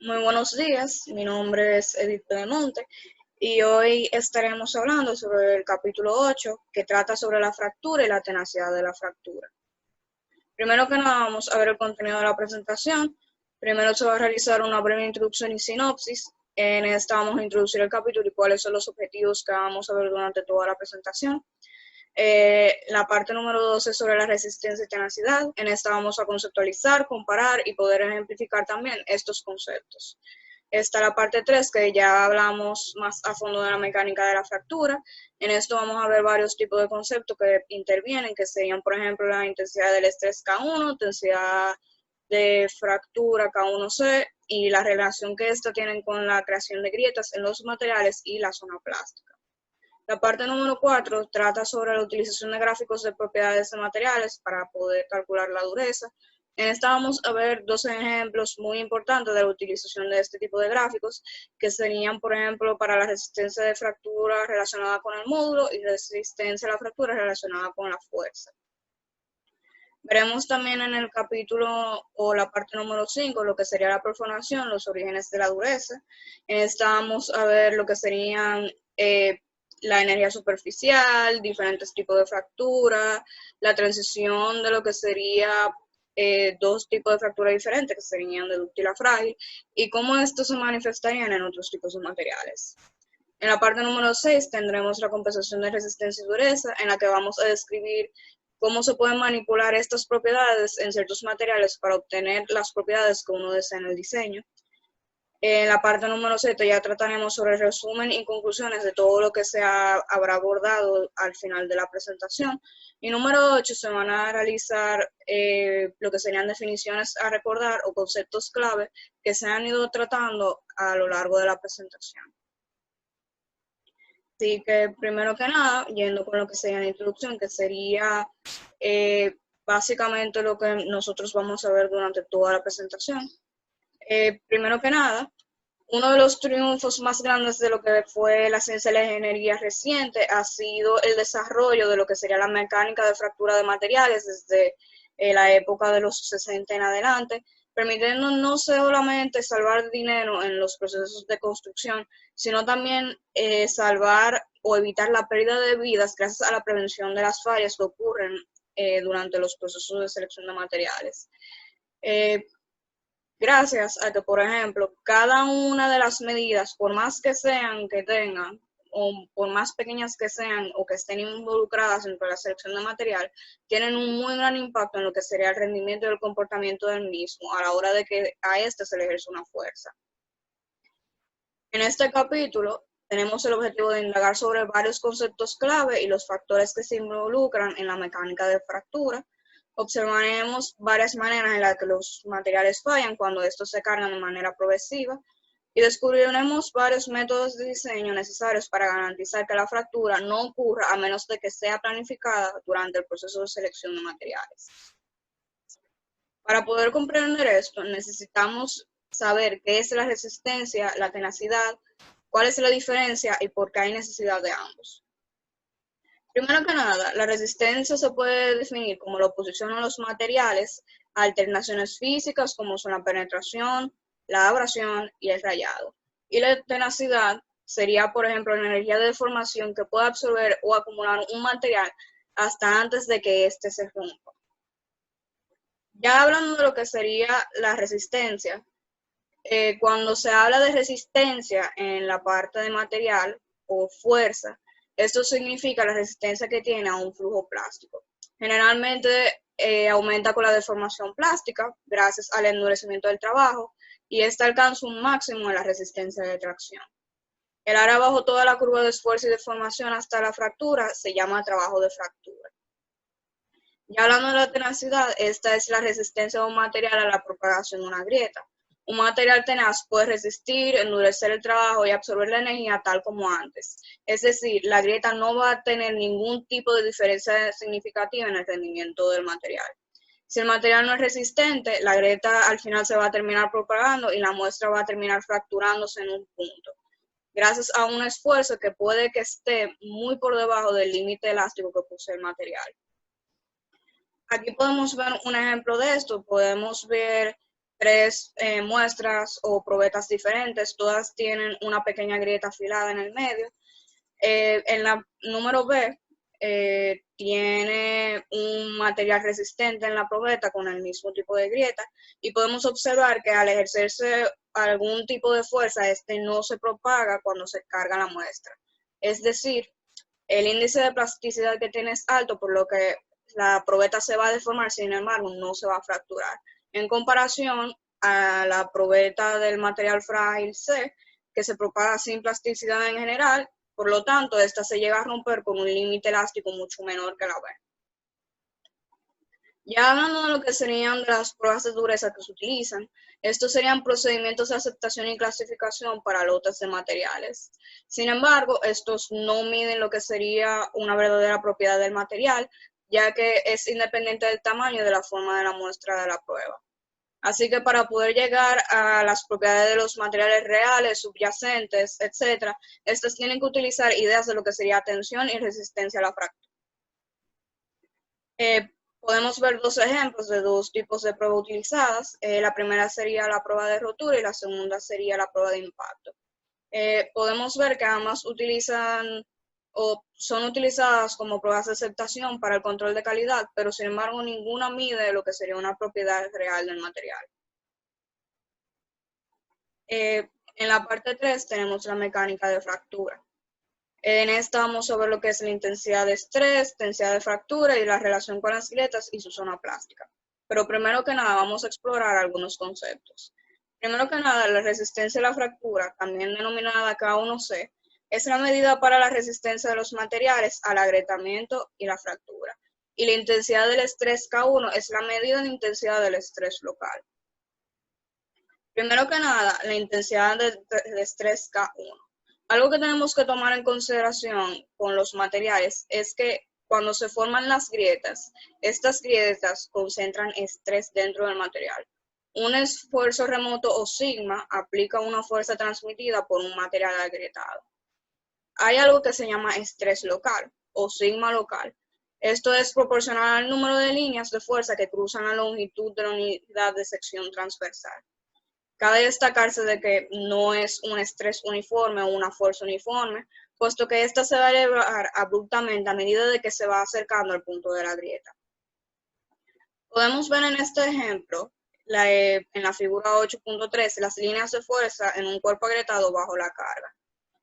Muy buenos días, mi nombre es Edith Pedemonte y hoy estaremos hablando sobre el capítulo 8 que trata sobre la fractura y la tenacidad de la fractura. Primero que nada vamos a ver el contenido de la presentación. Primero se va a realizar una breve introducción y sinopsis. En esta vamos a introducir el capítulo y cuáles son los objetivos que vamos a ver durante toda la presentación. La parte número 2 es sobre la resistencia y tenacidad. En esta vamos a conceptualizar, comparar y poder ejemplificar también estos conceptos. Está la parte 3, que ya hablamos más a fondo de la mecánica de la fractura. En esto vamos a ver varios tipos de conceptos que intervienen, que serían, por ejemplo, la intensidad del estrés K1, intensidad de fractura K1C y la relación que esta tienen con la creación de grietas en los materiales y la zona plástica. La parte número 4 trata sobre la utilización de gráficos de propiedades de materiales para poder calcular la dureza. En esta vamos a ver dos ejemplos muy importantes de la utilización de este tipo de gráficos, que serían, por ejemplo, para la resistencia de fractura relacionada con el módulo y resistencia a la fractura relacionada con la fuerza. Veremos también en el capítulo o la parte número 5 lo que sería la perforación, los orígenes de la dureza. En esta vamos a ver lo que serían la energía superficial, diferentes tipos de fractura, la transición de lo que sería dos tipos de fractura diferentes, que serían de dúctil a frágil, y cómo estos se manifestarían en otros tipos de materiales. En la parte número 6 tendremos la compensación de resistencia y dureza, en la que vamos a describir cómo se pueden manipular estas propiedades en ciertos materiales para obtener las propiedades que uno desea en el diseño. En la parte número 7 ya trataremos sobre el resumen y conclusiones de todo lo que se habrá abordado al final de la presentación. Y número 8 se van a realizar lo que serían definiciones a recordar o conceptos clave que se han ido tratando a lo largo de la presentación. Así que primero que nada, yendo con lo que sería la introducción, que sería básicamente lo que nosotros vamos a ver durante toda la presentación. Primero que nada, uno de los triunfos más grandes de lo que fue la ciencia de la ingeniería reciente ha sido el desarrollo de lo que sería la mecánica de fractura de materiales desde la época de los 60 en adelante, permitiendo no solamente salvar dinero en los procesos de construcción, sino también salvar o evitar la pérdida de vidas gracias a la prevención de las fallas que ocurren durante los procesos de selección de materiales. Gracias a que, por ejemplo, cada una de las medidas, por más que sean que tengan, o por más pequeñas que sean o que estén involucradas en la selección de material, tienen un muy gran impacto en lo que sería el rendimiento y el comportamiento del mismo a la hora de que a este se le ejerce una fuerza. En este capítulo tenemos el objetivo de indagar sobre varios conceptos clave y los factores que se involucran en la mecánica de fractura. Observaremos varias maneras en las que los materiales fallan cuando estos se cargan de manera progresiva y descubriremos varios métodos de diseño necesarios para garantizar que la fractura no ocurra a menos de que sea planificada durante el proceso de selección de materiales. Para poder comprender esto, necesitamos saber qué es la resistencia, la tenacidad, cuál es la diferencia y por qué hay necesidad de ambos. Primero que nada, la resistencia se puede definir como la oposición a los materiales a alteraciones físicas como son la penetración, la abrasión y el rayado. Y la tenacidad sería, por ejemplo, la energía de deformación que puede absorber o acumular un material hasta antes de que éste se rompa. Ya hablando de lo que sería la resistencia, cuando se habla de resistencia en la parte de material o fuerza, esto significa la resistencia que tiene a un flujo plástico. Generalmente aumenta con la deformación plástica gracias al endurecimiento del trabajo y esta alcanza un máximo en la resistencia de tracción. El área bajo toda la curva de esfuerzo y deformación hasta la fractura se llama trabajo de fractura. Ya hablando de la tenacidad, esta es la resistencia de un material a la propagación de una grieta. Un material tenaz puede resistir, endurecer el trabajo y absorber la energía tal como antes. Es decir, la grieta no va a tener ningún tipo de diferencia significativa en el rendimiento del material. Si el material no es resistente, la grieta al final se va a terminar propagando y la muestra va a terminar fracturándose en un punto, gracias a un esfuerzo que puede que esté muy por debajo del límite elástico que posee el material. Aquí podemos ver un ejemplo de esto. Podemos ver tres muestras o probetas diferentes, todas tienen una pequeña grieta afilada en el medio. En la número B tiene un material resistente en la probeta con el mismo tipo de grieta y podemos observar que al ejercerse algún tipo de fuerza, este no se propaga cuando se carga la muestra. Es decir, el índice de plasticidad que tiene es alto, por lo que la probeta se va a deformar, sin embargo, no se va a fracturar. En comparación a la probeta del material frágil C, que se propaga sin plasticidad en general, por lo tanto, esta se llega a romper con un límite elástico mucho menor que la B. Ya hablando de lo que serían las pruebas de dureza que se utilizan, estos serían procedimientos de aceptación y clasificación para lotes de materiales. Sin embargo, estos no miden lo que sería una verdadera propiedad del material, ya que es independiente del tamaño y de la forma de la muestra de la prueba. Así que para poder llegar a las propiedades de los materiales reales, subyacentes, etc., estas tienen que utilizar ideas de lo que sería tensión y resistencia a la fractura. Podemos ver dos ejemplos de dos tipos de pruebas utilizadas. La primera sería la prueba de rotura y la segunda sería la prueba de impacto. Podemos ver que ambas utilizan o son utilizadas como pruebas de aceptación para el control de calidad, pero sin embargo ninguna mide lo que sería una propiedad real del material. En la parte 3 tenemos la mecánica de fractura. En esta vamos a ver lo que es la intensidad de estrés, intensidad de fractura y la relación con las grietas y su zona plástica. Pero primero que nada vamos a explorar algunos conceptos. Primero que nada, la resistencia a la fractura, también denominada K1C, es la medida para la resistencia de los materiales al agrietamiento y la fractura. Y la intensidad del estrés K1 es la medida de intensidad del estrés local. Primero que nada, la intensidad del estrés K1. Algo que tenemos que tomar en consideración con los materiales es que cuando se forman las grietas, estas grietas concentran estrés dentro del material. Un esfuerzo remoto o sigma aplica una fuerza transmitida por un material agrietado. Hay algo que se llama estrés local o sigma local. Esto es proporcional al número de líneas de fuerza que cruzan la longitud de la unidad de sección transversal. Cabe destacarse de que no es un estrés uniforme o una fuerza uniforme, puesto que ésta se va a elevar abruptamente a medida de que se va acercando al punto de la grieta. Podemos ver en este ejemplo, en la figura 8.3, las líneas de fuerza en un cuerpo agrietado bajo la carga.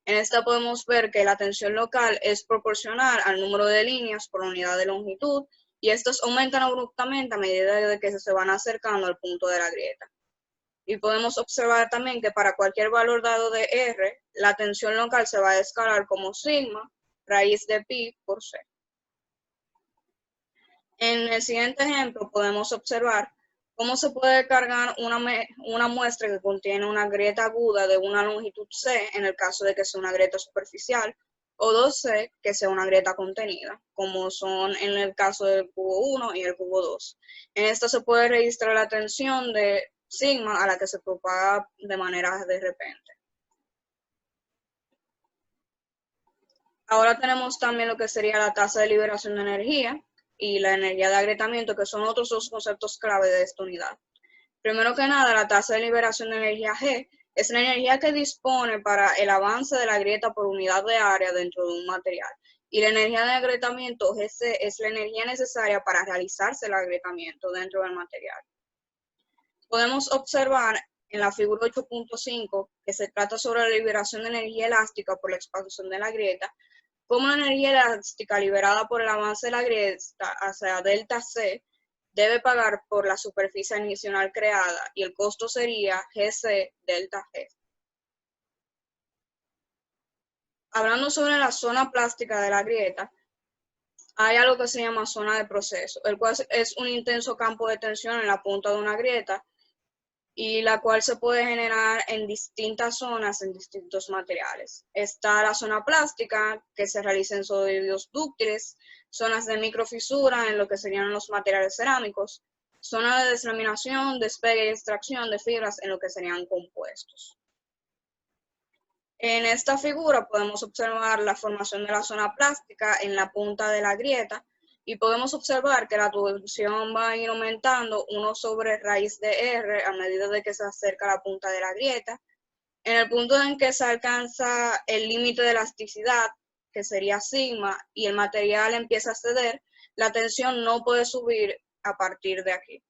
En esta podemos ver que la tensión local es proporcional al número de líneas por unidad de longitud y estas aumentan abruptamente a medida de que se van acercando al punto de la grieta. Y podemos observar también que para cualquier valor dado de R, la tensión local se va a escalar como sigma raíz de pi por C. En el siguiente ejemplo podemos observar cómo se puede cargar una muestra que contiene una grieta aguda de una longitud C en el caso de que sea una grieta superficial, o 2C que sea una grieta contenida, como son en el caso del cubo 1 y el cubo 2. En esta se puede registrar la tensión de sigma a la que se propaga de manera de repente. Ahora tenemos también lo que sería la tasa de liberación de energía y la energía de agrietamiento, que son otros dos conceptos clave de esta unidad. Primero que nada, la tasa de liberación de energía G es la energía que dispone para el avance de la grieta por unidad de área dentro de un material. Y la energía de agrietamiento GC es la energía necesaria para realizarse el agrietamiento dentro del material. Podemos observar en la figura 8.5 que se trata sobre la liberación de energía elástica por la expansión de la grieta, como la energía elástica liberada por el avance de la grieta hacia delta C debe pagar por la superficie adicional creada y el costo sería GC delta G. Hablando sobre la zona plástica de la grieta, hay algo que se llama zona de proceso, el cual es un intenso campo de tensión en la punta de una grieta y la cual se puede generar en distintas zonas, en distintos materiales. Está la zona plástica, que se realiza en sólidos dúctiles, zonas de microfisura en lo que serían los materiales cerámicos, zona de deslaminación, despegue y extracción de fibras en lo que serían compuestos. En esta figura podemos observar la formación de la zona plástica en la punta de la grieta y podemos observar que la tensión va a ir aumentando 1 sobre raíz de R a medida de que se acerca a la punta de la grieta. En el punto en que se alcanza el límite de elasticidad, que sería sigma, y el material empieza a ceder, la tensión no puede subir a partir de aquí.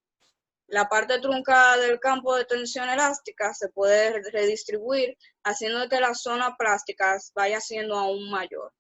La parte truncada del campo de tensión elástica se puede redistribuir, haciendo que la zona plástica vaya siendo aún mayor.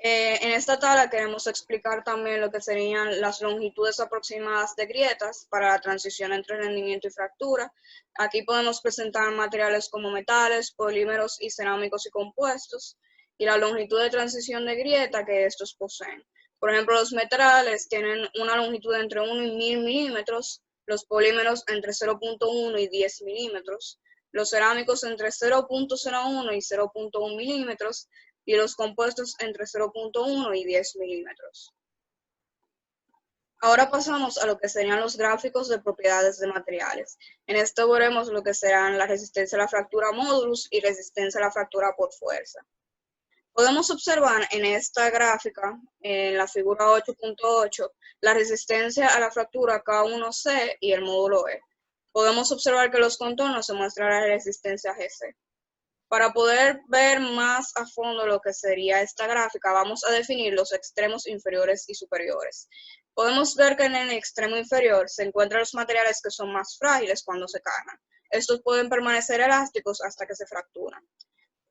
En esta tabla queremos explicar también lo que serían las longitudes aproximadas de grietas para la transición entre rendimiento y fractura. Aquí podemos presentar materiales como metales, polímeros y cerámicos y compuestos, y la longitud de transición de grieta que estos poseen. Por ejemplo, los metales tienen una longitud entre 1 y 1000 milímetros, los polímeros entre 0.1 y 10 milímetros, los cerámicos entre 0.01 y 0.1 milímetros, y los compuestos entre 0.1 y 10 milímetros. Ahora pasamos a lo que serían los gráficos de propiedades de materiales. En esto veremos lo que serán la resistencia a la fractura modulus y resistencia a la fractura por fuerza. Podemos observar en esta gráfica, en la figura 8.8, la resistencia a la fractura K1C y el módulo E. Podemos observar que los contornos se muestra la resistencia GC. Para poder ver más a fondo lo que sería esta gráfica, vamos a definir los extremos inferiores y superiores. Podemos ver que en el extremo inferior se encuentran los materiales que son más frágiles cuando se cargan. Estos pueden permanecer elásticos hasta que se fracturan.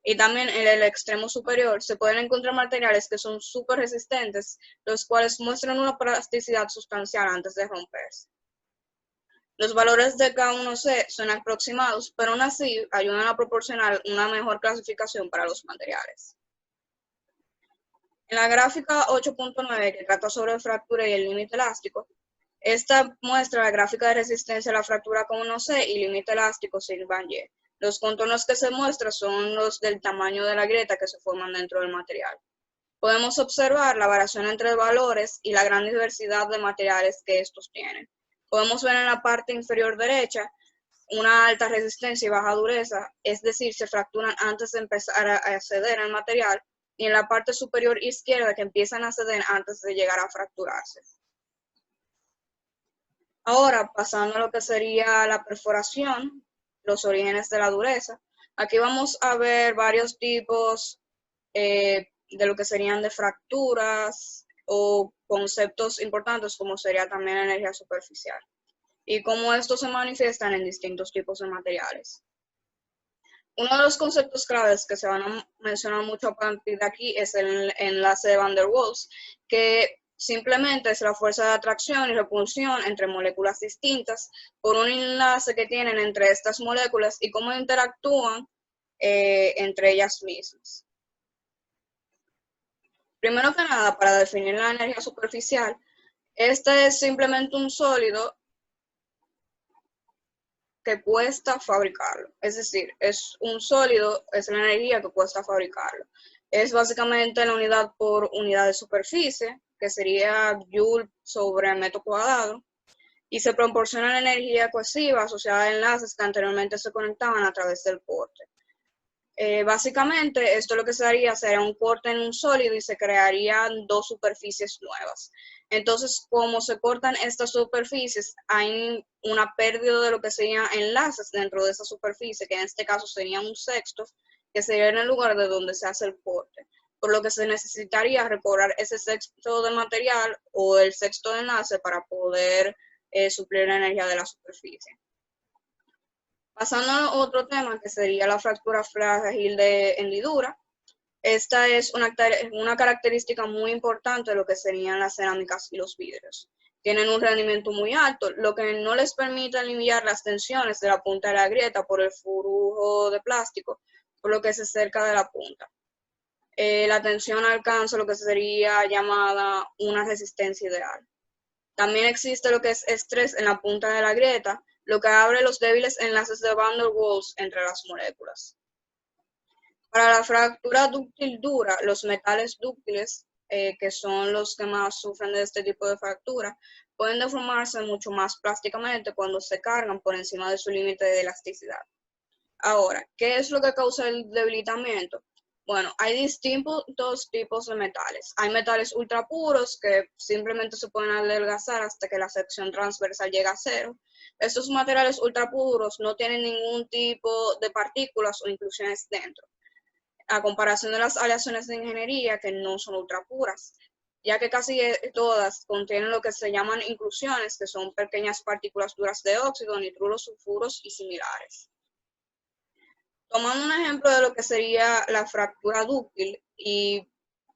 Y también en el extremo superior se pueden encontrar materiales que son súper resistentes, los cuales muestran una plasticidad sustancial antes de romperse. Los valores de K1C son aproximados, pero aún así ayudan a proporcionar una mejor clasificación para los materiales. En la gráfica 8.9, que trata sobre fractura y el límite elástico, esta muestra la gráfica de resistencia a la fractura K1C y límite elástico sigma Y. Los contornos que se muestran son los del tamaño de la grieta que se forman dentro del material. Podemos observar la variación entre valores y la gran diversidad de materiales que estos tienen. Podemos ver en la parte inferior derecha una alta resistencia y baja dureza, es decir, se fracturan antes de empezar a ceder el material, y en la parte superior izquierda que empiezan a ceder antes de llegar a fracturarse. Ahora, pasando a lo que sería la perforación, los orígenes de la dureza, aquí vamos a ver varios tipos de lo que serían de fracturas o conceptos importantes como sería también la energía superficial y cómo estos se manifiestan en distintos tipos de materiales. Uno de los conceptos claves que se van a mencionar mucho a partir de aquí es el enlace de Van der Waals, que simplemente es la fuerza de atracción y repulsión entre moléculas distintas por un enlace que tienen entre estas moléculas y cómo interactúan entre ellas mismas. Primero que nada, para definir la energía superficial, este es simplemente un sólido que cuesta fabricarlo. Es decir, es un sólido, es la energía que cuesta fabricarlo. Es básicamente la unidad por unidad de superficie, que sería Joule sobre metro cuadrado, y se proporciona la energía cohesiva asociada a enlaces que anteriormente se conectaban a través del corte. Básicamente, esto lo que se haría sería un corte en un sólido y se crearían dos superficies nuevas. Entonces, como se cortan estas superficies, hay una pérdida de lo que serían enlaces dentro de esa superficie, que en este caso sería un sexto, que sería en el lugar de donde se hace el corte. Por lo que se necesitaría recobrar ese sexto de material o el sexto de enlace para poder suplir la energía de la superficie. Pasando a otro tema, que sería la fractura frágil de hendidura. Esta es una característica muy importante de lo que serían las cerámicas y los vidrios. Tienen un rendimiento muy alto, lo que no les permite aliviar las tensiones de la punta de la grieta por el flujo de plástico, por lo que se acerca de la punta. La tensión alcanza lo que sería llamada una resistencia ideal. También existe lo que es estrés en la punta de la grieta, lo que abre los débiles enlaces de Van der Waals entre las moléculas. Para la fractura dúctil dura, los metales dúctiles, que son los que más sufren de este tipo de fractura, pueden deformarse mucho más plásticamente cuando se cargan por encima de su límite de elasticidad. Ahora, ¿qué es lo que causa el debilitamiento? Bueno, hay distintos tipos de metales. Hay metales ultrapuros que simplemente se pueden adelgazar hasta que la sección transversal llega a cero. Estos materiales ultrapuros no tienen ningún tipo de partículas o inclusiones dentro, a comparación de las aleaciones de ingeniería que no son ultrapuras, ya que casi todas contienen lo que se llaman inclusiones, que son pequeñas partículas duras de óxido, nitruros, sulfuros y similares. Tomando un ejemplo de lo que sería la fractura dúctil y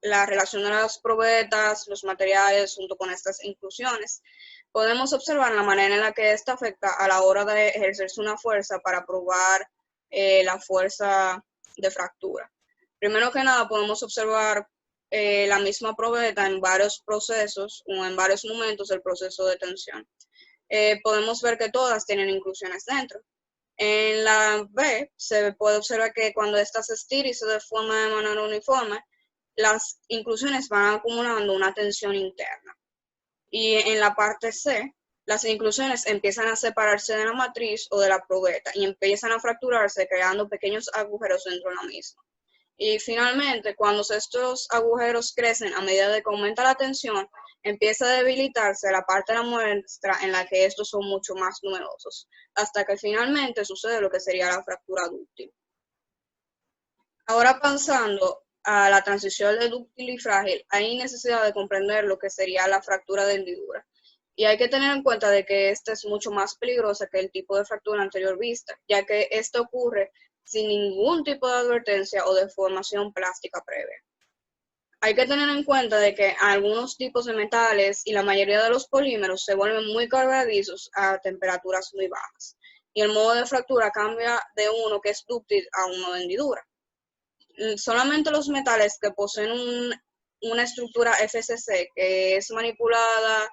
la relación de las probetas, los materiales junto con estas inclusiones, podemos observar la manera en la que esta afecta a la hora de ejercerse una fuerza para probar la fuerza de fractura. Primero que nada, podemos observar la misma probeta en varios procesos o en varios momentos del proceso de tensión. Podemos ver que todas tienen inclusiones dentro. En la B se puede observar que cuando esta se estira y se deforma de manera uniforme, las inclusiones van acumulando una tensión interna. Y en la parte C, las inclusiones empiezan a separarse de la matriz o de la probeta y empiezan a fracturarse creando pequeños agujeros dentro de la misma. Y finalmente, cuando estos agujeros crecen a medida de que aumenta la tensión, empieza a debilitarse la parte de la muestra en la que estos son mucho más numerosos, hasta que finalmente sucede lo que sería la fractura dúctil. Ahora pasando a la transición de dúctil y frágil, hay necesidad de comprender lo que sería la fractura de hendidura. Y hay que tener en cuenta de que esta es mucho más peligrosa que el tipo de fractura anterior vista, ya que esto ocurre sin ningún tipo de advertencia o de formación plástica previa. Hay que tener en cuenta de que algunos tipos de metales y la mayoría de los polímeros se vuelven muy cargadizos a temperaturas muy bajas, y el modo de fractura cambia de uno que es dúctil a uno de hendidura. Solamente los metales que poseen una estructura FCC que es manipulada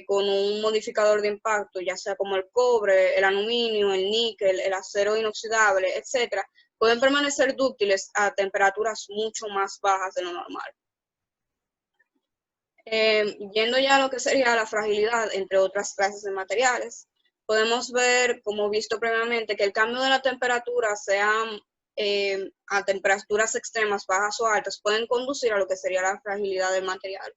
con un modificador de impacto, ya sea como el cobre, el aluminio, el níquel, el acero inoxidable, etcétera, pueden permanecer dúctiles a temperaturas mucho más bajas de lo normal. Yendo ya a lo que sería la fragilidad, entre otras clases de materiales, podemos ver, como visto previamente, que el cambio de la temperatura, sean a temperaturas extremas, bajas o altas, pueden conducir a lo que sería la fragilidad del material.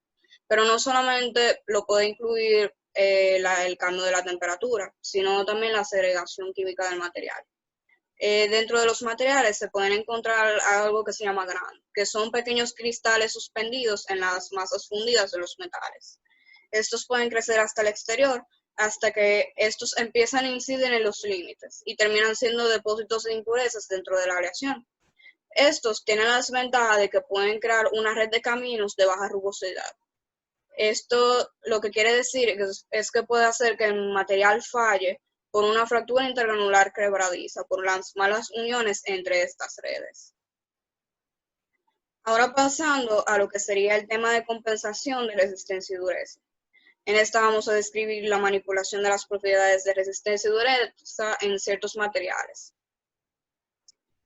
Pero no solamente lo puede incluir el cambio de la temperatura, sino también la segregación química del material. Dentro de los materiales se pueden encontrar algo que se llama grano, que son pequeños cristales suspendidos en las masas fundidas de los metales. Estos pueden crecer hasta el exterior, hasta que estos empiezan a incidir en los límites y terminan siendo depósitos de impurezas dentro de la aleación. Estos tienen la desventaja de que pueden crear una red de caminos de baja rugosidad. Esto lo que quiere decir es que puede hacer que el material falle por una fractura intergranular quebradiza, por las malas uniones entre estas redes. Ahora pasando a lo que sería el tema de compensación de resistencia y dureza. En esta vamos a describir la manipulación de las propiedades de resistencia y dureza en ciertos materiales.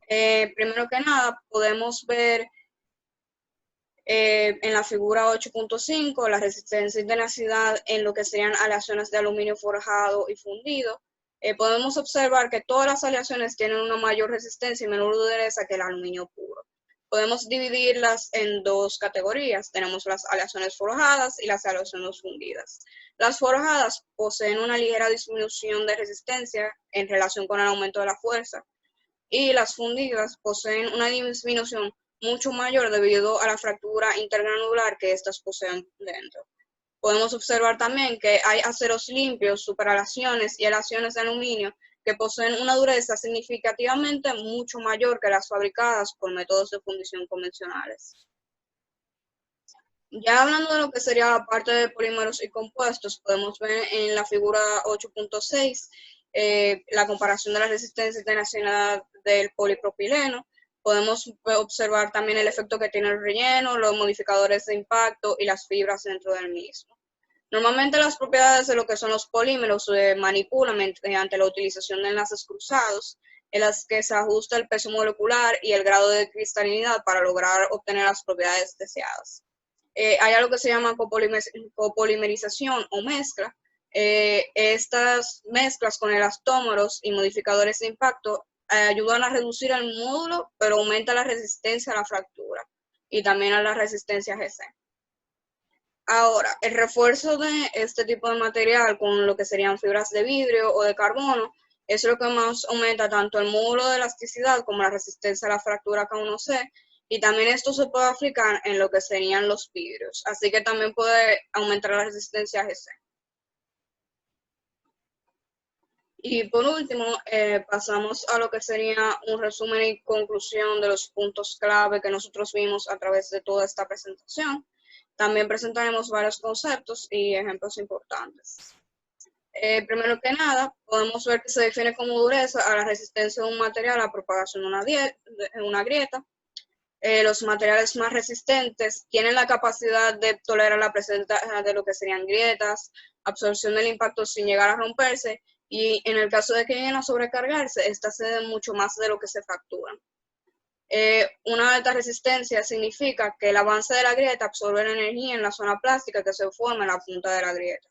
Primero que nada, podemos ver en la figura 8.5 la resistencia y tenacidad en lo que serían aleaciones de aluminio forjado y fundido. Podemos observar que todas las aleaciones tienen una mayor resistencia y menor dureza que el aluminio puro. Podemos dividirlas en dos categorías. Tenemos las aleaciones forjadas y las aleaciones fundidas. Las forjadas poseen una ligera disminución de resistencia en relación con el aumento de la fuerza, y las fundidas poseen una disminución mucho mayor debido a la fractura intergranular que estas poseen dentro. Podemos observar también que hay aceros limpios, superalaciones y aleaciones de aluminio que poseen una dureza significativamente mucho mayor que las fabricadas por métodos de fundición convencionales. Ya hablando de lo que sería la parte de polímeros y compuestos, podemos ver en la figura 8.6 la comparación de la resistencia internacional del polipropileno. Podemos observar también el efecto que tiene el relleno, los modificadores de impacto y las fibras dentro del mismo. Normalmente las propiedades de lo que son los polímeros se manipulan mediante la utilización de enlaces cruzados, en las que se ajusta el peso molecular y el grado de cristalinidad para lograr obtener las propiedades deseadas. Hay algo que se llama copolimerización o mezcla. Estas mezclas con elastómeros y modificadores de impacto ayudan a reducir el módulo, pero aumenta la resistencia a la fractura y también a la resistencia GC. Ahora, el refuerzo de este tipo de material con lo que serían fibras de vidrio o de carbono es lo que más aumenta tanto el módulo de elasticidad como la resistencia a la fractura K1C, y también esto se puede aplicar en lo que serían los vidrios, así que también puede aumentar la resistencia a GC. Y por último, pasamos a lo que sería un resumen y conclusión de los puntos clave que nosotros vimos a través de toda esta presentación. También presentaremos varios conceptos y ejemplos importantes. Primero que nada, podemos ver que se define como dureza a la resistencia de un material a propagación de una grieta. Los materiales más resistentes tienen la capacidad de tolerar la presencia de lo que serían grietas, absorción del impacto sin llegar a romperse, y en el caso de que lleguen a sobrecargarse, estas ceden mucho más de lo que se fracturan. Una alta resistencia significa que el avance de la grieta absorbe la energía en la zona plástica que se forma en la punta de la grieta.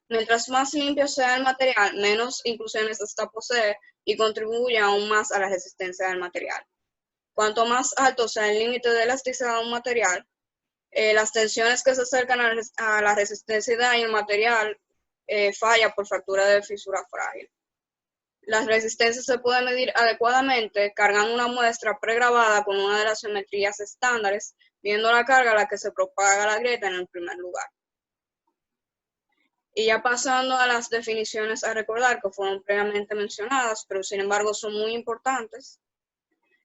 Mientras más limpio sea el material, menos inclusiones esta posee y contribuye aún más a la resistencia del material. Cuanto más alto sea el límite de elasticidad de un material, las tensiones que se acercan a la resistencia y el material falla por fractura de fisura frágil. Las resistencias se pueden medir adecuadamente cargando una muestra pregrabada con una de las geometrías estándares, viendo la carga a la que se propaga la grieta en el primer lugar. Y ya pasando a las definiciones a recordar que fueron previamente mencionadas, pero sin embargo son muy importantes.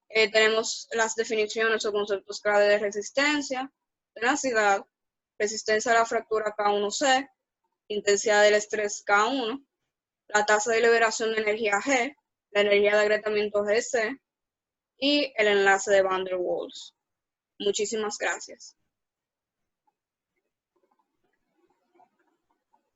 Tenemos las definiciones o conceptos clave de resistencia, tenacidad, resistencia a la fractura K1C, intensidad del estrés K1, la tasa de liberación de energía G, la energía de agrietamiento GC y el enlace de Van der Waals. Muchísimas gracias.